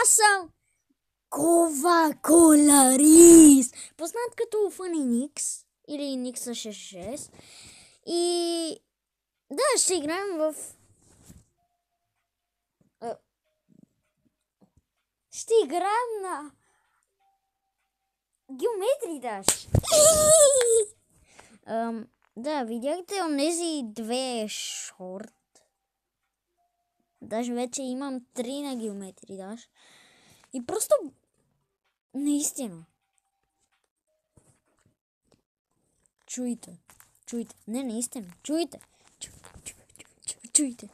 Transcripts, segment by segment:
Аз съм Коваколарис, познат като Фъни Никс или Никса 66. И да, ще играем в... Ще играем на... Geometry Dash. Да, видяхте онези две шорт. Даже вече имам 3 на Geometry Dash. И просто... Наистина. Чуйте. Не, наистина. Чуйте. Чуйте.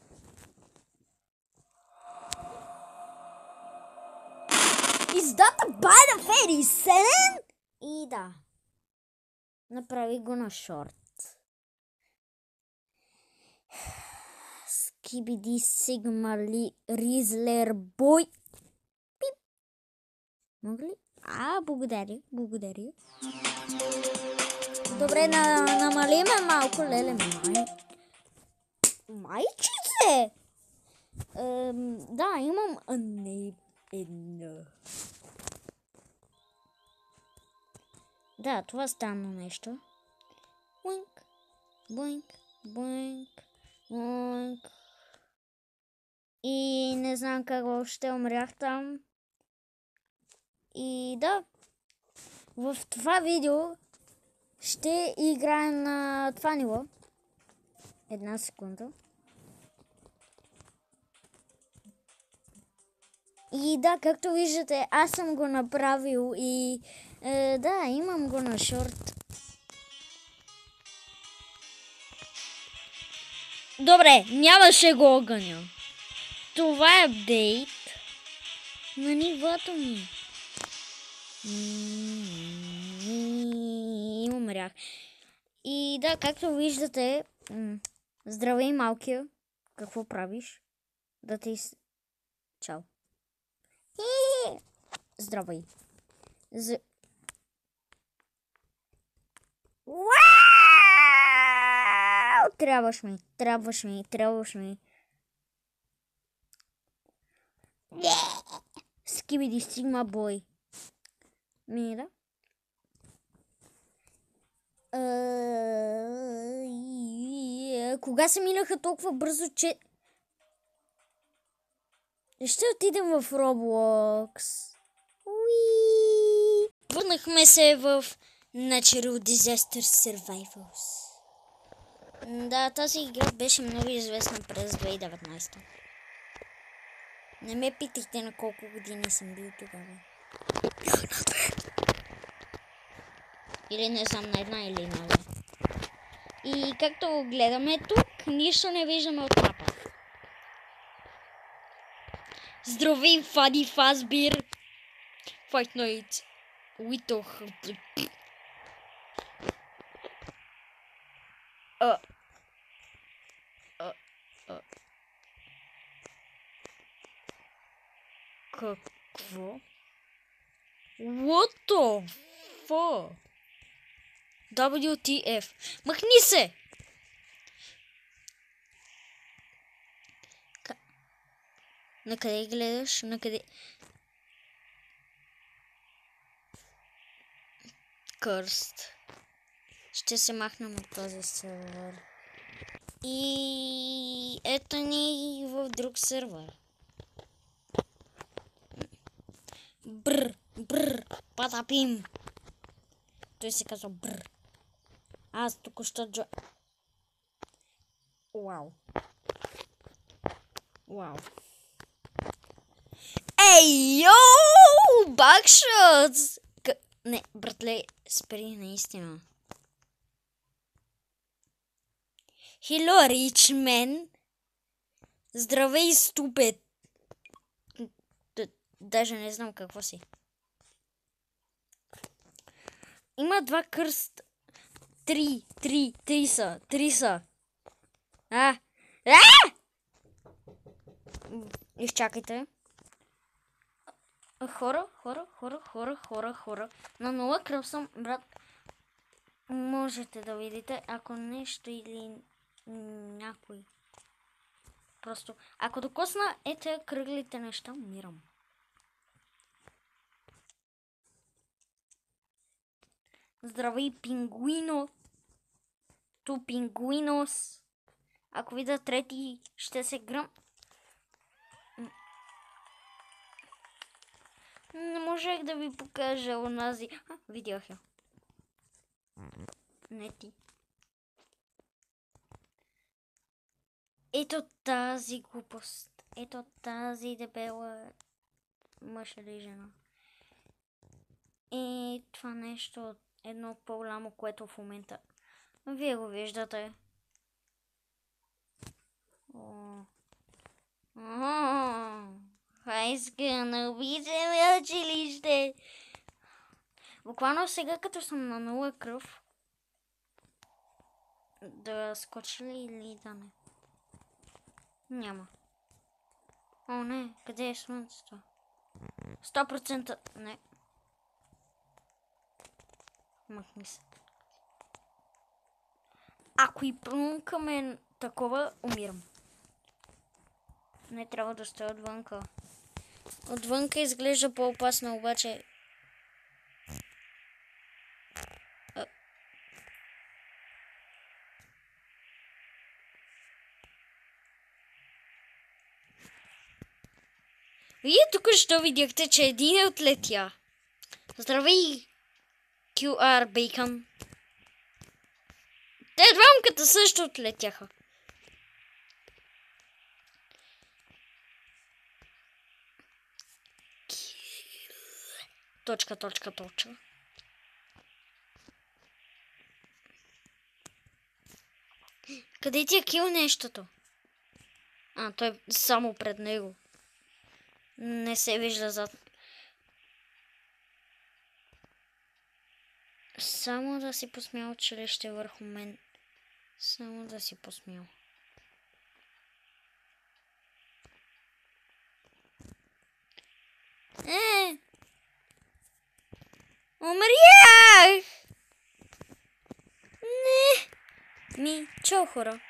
Издата by the Fairy 7? И да. Направи го на шорт. Скибиди Сигма Ризлер Бой. Пип. Мога ли? Благодаря. Добре, намалиме малко, леле, майчице! Да, имам едно. Да, това странно нещо. Боинк. И не знам как още умрях там. И да, в това видео ще играем на това ниво. Една секунда. И да, както виждате, аз съм го направил и да, имам го на шорт. Добре, нямаше го огъня. Това е апдейт на нивото ми. И умрях. И да, както виждате, здравей малкия. Какво правиш? Да ти... Чао. Здравей. Трябваш ми. Скибиди Сигма Бой. Мира. Кога се минаха толкова бързо, че... Ще отидем в Roblox. Върнахме се в Natural Disaster Survivals. Да, тази игра беше много известна през 2019. Не ме питайте на колко години съм бил тогава. Или не знам, на една или на две. И както го гледаме тук, нищо не виждаме от мапа. Здравей, Фади Фазбир! Fight Night. Уитох. Какво? What the fuck? WTF. Махни се! Накъде гледаш? Накъде? Кърст. Ще се махнем от този сервер. И ето ни в друг сервер. Брр, патапим. Той се казва брр. Аз току-що Вау. Ей, йоу! Бакшотс! Не, братле, спри наистина. Hello, Ричмен. Здравей, ступет. Даже не знам какво си. Има два кръст. Три са. Изчакайте. Хора. На нула кръв съм, брат. Можете да видите, ако нещо или някой. Просто, ако докосна ете кръглите неща, умирам. Здравей, пингуино. Ту пингуинос. Ако видя трети, ще се гръм. Не можех да ви покажа онази. Видях я. Не ти. Ето тази глупост. Ето тази дебела мъж или жена. И това нещо, едно по-голямо, което в момента вие го виждате. Хайска, не обичаме училище. Буквално сега, като съм на нула кръв, да скочи ли или да не? Няма. О, не, къде е слънцето? 100% не. Махни се. Ако и плюнкаме такова, умирам. Не трябва да стоя отвънка. Отвънка изглежда по-опасно, обаче... Вие тук що видяхте, че един е отлетя. Здравей, QR Bacon. Те двамката също отлетяха. Точка. Къде ти е кил нещото? Той е само пред него. Не се вижда зад. Само да си посмял училище върху мен. Само да си посмял. Умрях! Не. Чао, хора.